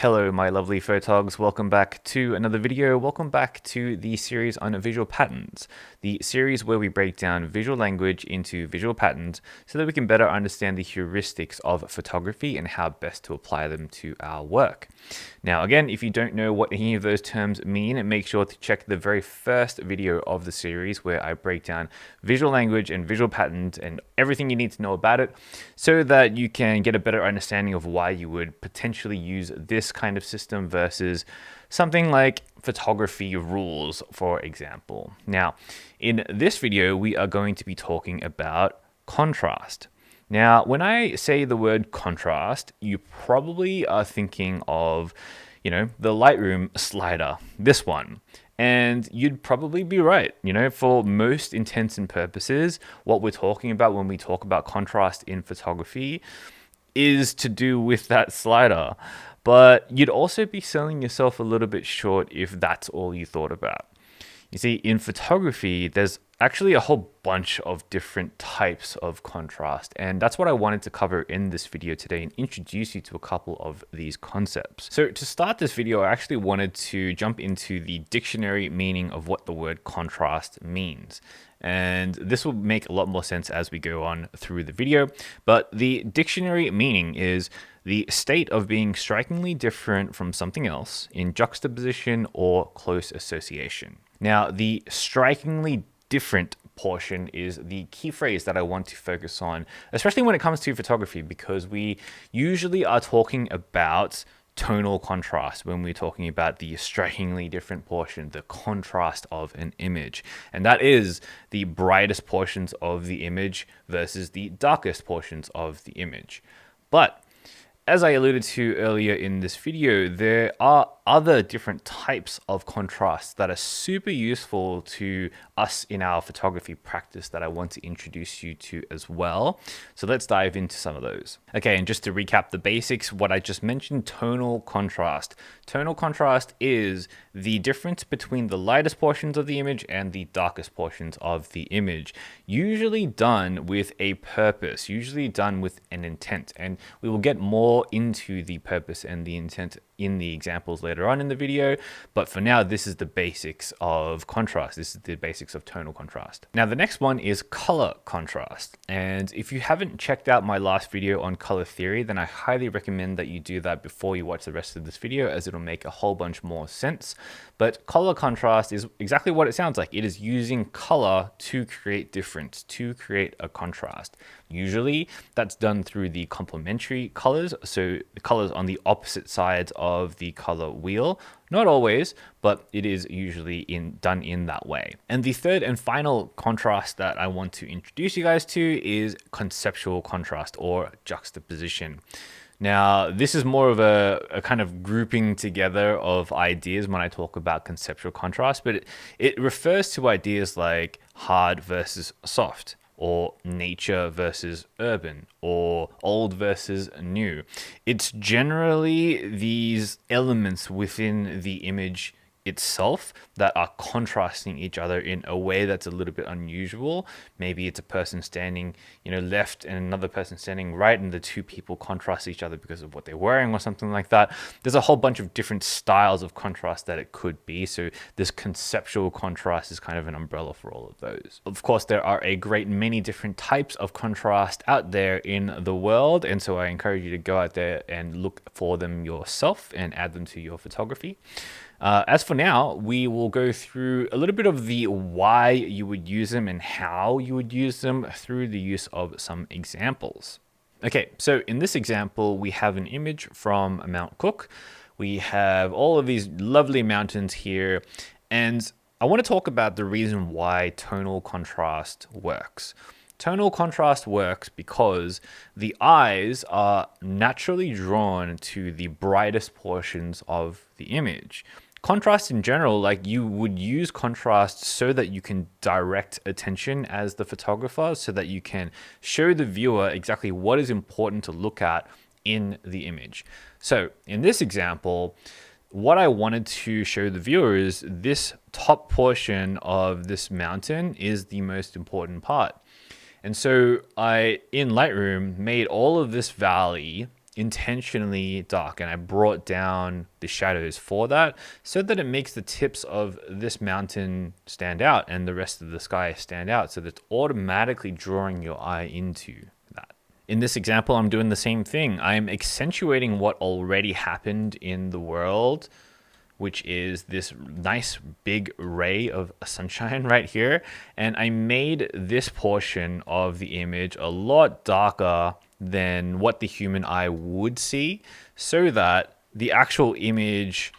Hello, my lovely photogs. Welcome back to another video. Welcome back to the series on visual patterns, the series where we break down visual language into visual patterns so that we can better understand the heuristics of photography and how best to apply them to our work. Now, again, if you don't know what any of those terms mean, make sure to check the very first video of the series where I break down visual language and visual patterns and everything you need to know about it so that you can get a better understanding of why you would potentially use this kind of system versus something like photography rules, for example. Now, in this video, we are going to be talking about contrast. Now, when I say the word contrast, you probably are thinking of, the Lightroom slider, this one. And you'd probably be right. For most intents and purposes, what we're talking about when we talk about contrast in photography is to do with that slider. But you'd also be selling yourself a little bit short if that's all you thought about. You see, in photography, there's actually a whole bunch of different types of contrast, and that's what I wanted to cover in this video today and introduce you to a couple of these concepts. So to start this video, I actually wanted to jump into the dictionary meaning of what the word contrast means. And this will make a lot more sense as we go on through the video. But the dictionary meaning is the state of being strikingly different from something else in juxtaposition or close association. Now, the strikingly different portion is the key phrase that I want to focus on, especially when it comes to photography, because we usually are talking about tonal contrast when we're talking about the strikingly different portion, the contrast of an image. And that is the brightest portions of the image versus the darkest portions of the image. But as I alluded to earlier in this video, there are other different types of contrasts that are super useful to us in our photography practice that I want to introduce you to as well. So let's dive into some of those. Okay, and just to recap the basics, what I just mentioned, tonal contrast. Tonal contrast is the difference between the lightest portions of the image and the darkest portions of the image, usually done with a purpose, usually done with an intent. And we will get more into the purpose and the intent in the examples later on in the video, but for now, this is the basics of contrast. This is the basics of tonal contrast. Now, the next one is color contrast. And if you haven't checked out my last video on color theory, then I highly recommend that you do that before you watch the rest of this video, as it'll make a whole bunch more sense. But color contrast is exactly what it sounds like. It is using color to create difference, to create a contrast. Usually that's done through the complementary colors, so the colors on the opposite sides of the color wheel. Not always, but it is usually done in that way. And the third and final contrast that I want to introduce you guys to is conceptual contrast or juxtaposition. Now, this is more of a kind of grouping together of ideas when I talk about conceptual contrast, but it refers to ideas like hard versus soft, or nature versus urban, or old versus new. It's generally these elements within the image itself that are contrasting each other in a way that's a little bit unusual. Maybe it's a person standing, left and another person standing right, and the two people contrast each other because of what they're wearing or something like that. There's a whole bunch of different styles of contrast that it could be. So this conceptual contrast is kind of an umbrella for all of those. Of course, there are a great many different types of contrast out there in the world. And so I encourage you to go out there and look for them yourself and add them to your photography. As for now, we will go through a little bit of the why you would use them and how you would use them through the use of some examples. Okay, so in this example, we have an image from Mount Cook. We have all of these lovely mountains here, and I want to talk about the reason why tonal contrast works. Tonal contrast works because the eyes are naturally drawn to the brightest portions of the image. Contrast in general, like you would use contrast so that you can direct attention as the photographer, so that you can show the viewer exactly what is important to look at in the image. So in this example, what I wanted to show the viewer is this top portion of this mountain is the most important part. And so I, in Lightroom, made all of this valley intentionally dark, and I brought down the shadows for that so that it makes the tips of this mountain stand out and the rest of the sky stand out, so that's automatically drawing your eye into that. In this example, I'm doing the same thing. I'm accentuating what already happened in the world, which is this nice big ray of sunshine right here. And I made this portion of the image a lot darker than what the human eye would see, so that the actual image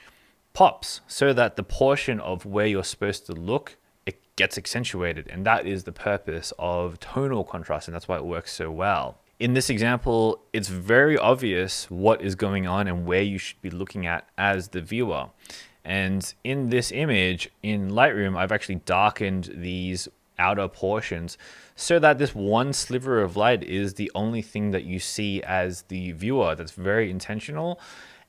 pops, so that the portion of where you're supposed to look, it gets accentuated. And that is the purpose of tonal contrast, and that's why it works so well. In this example, it's very obvious what is going on and where you should be looking at as the viewer. And in this image in Lightroom, I've actually darkened these outer portions so that this one sliver of light is the only thing that you see as the viewer. That's very intentional,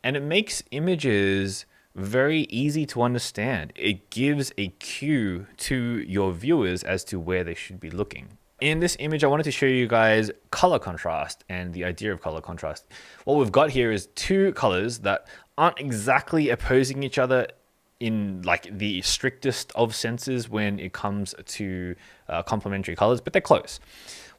and it makes images very easy to understand. It gives a cue to your viewers as to where they should be looking. In this image, I wanted to show you guys color contrast and the idea of color contrast. What we've got here is two colors that aren't exactly opposing each other in like the strictest of senses when it comes to complementary colors, but they're close.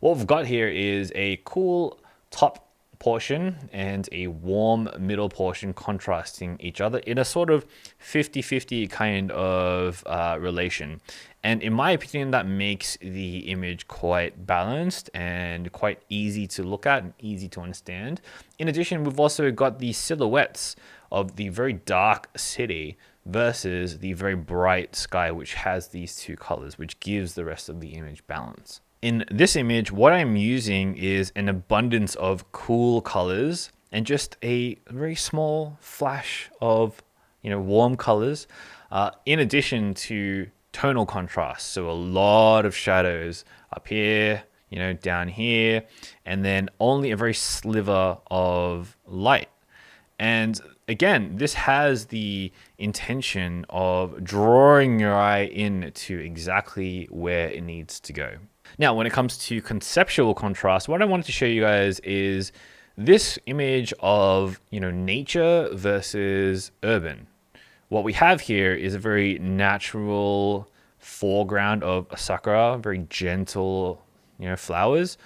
What we've got here is a cool top portion and a warm middle portion contrasting each other in a sort of 50-50 kind of relation. And in my opinion, that makes the image quite balanced and quite easy to look at and easy to understand. In addition, we've also got the silhouettes of the very dark city versus the very bright sky, which has these two colors, which gives the rest of the image balance. In this image, what I'm using is an abundance of cool colors and just a very small flash of, warm colors, in addition to tonal contrast. So a lot of shadows up here, down here, and then only a very sliver of light. And again, this has the intention of drawing your eye in to exactly where it needs to go. Now, when it comes to conceptual contrast, what I wanted to show you guys is this image of, nature versus urban. What we have here is a very natural foreground of a sakura, very gentle, flowers.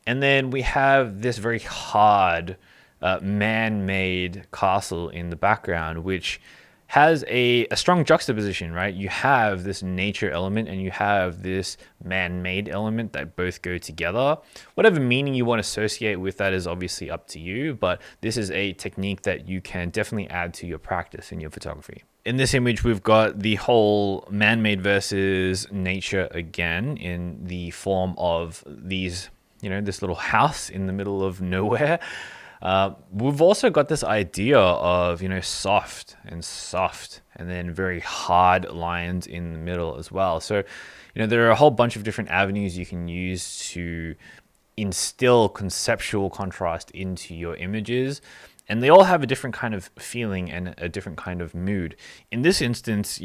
And then we have this very hard, man-made castle in the background, which has a strong juxtaposition, right? You have this nature element and you have this man-made element that both go together. Whatever meaning you want to associate with that is obviously up to you, but this is a technique that you can definitely add to your practice in your photography. In this image, we've got the whole man-made versus nature again in the form of these, this little house in the middle of nowhere. We've also got this idea of, soft, and then very hard lines in the middle as well. So, there are a whole bunch of different avenues you can use to instill conceptual contrast into your images. And they all have a different kind of feeling and a different kind of mood. In this instance,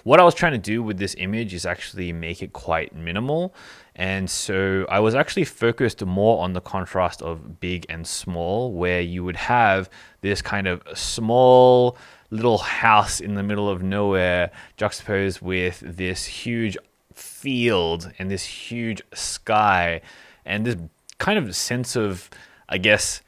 what I was trying to do with this image is actually make it quite minimal. And so I was actually focused more on the contrast of big and small, where you would have this kind of small little house in the middle of nowhere juxtaposed with this huge field and this huge sky and this kind of sense of, I guess,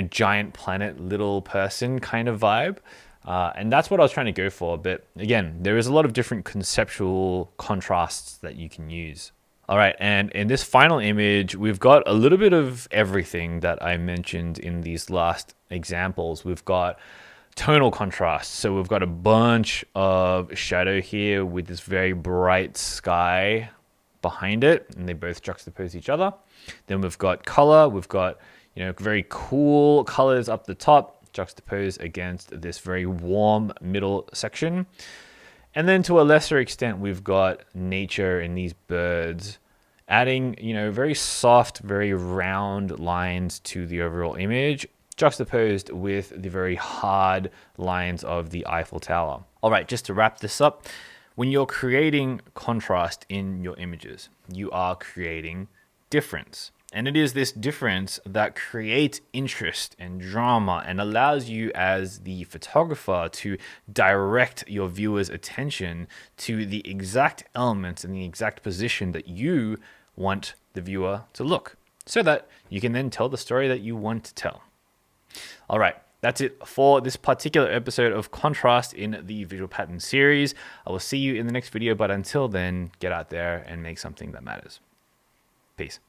giant planet, little person kind of vibe. And that's what I was trying to go for. But again, there is a lot of different conceptual contrasts that you can use. All right, and in this final image, we've got a little bit of everything that I mentioned in these last examples. We've got tonal contrast. So we've got a bunch of shadow here with this very bright sky behind it, and they both juxtapose each other. Then we've got color. We've got, very cool colors up the top, juxtaposed against this very warm middle section. And then to a lesser extent, we've got nature and these birds adding, very soft, very round lines to the overall image, juxtaposed with the very hard lines of the Eiffel Tower. All right, just to wrap this up, when you're creating contrast in your images, you are creating difference. And it is this difference that creates interest and drama and allows you as the photographer to direct your viewer's attention to the exact elements and the exact position that you want the viewer to look, so that you can then tell the story that you want to tell. All right, that's it for this particular episode of Contrast in the Visual Pattern series. I will see you in the next video, but until then, get out there and make something that matters. Peace.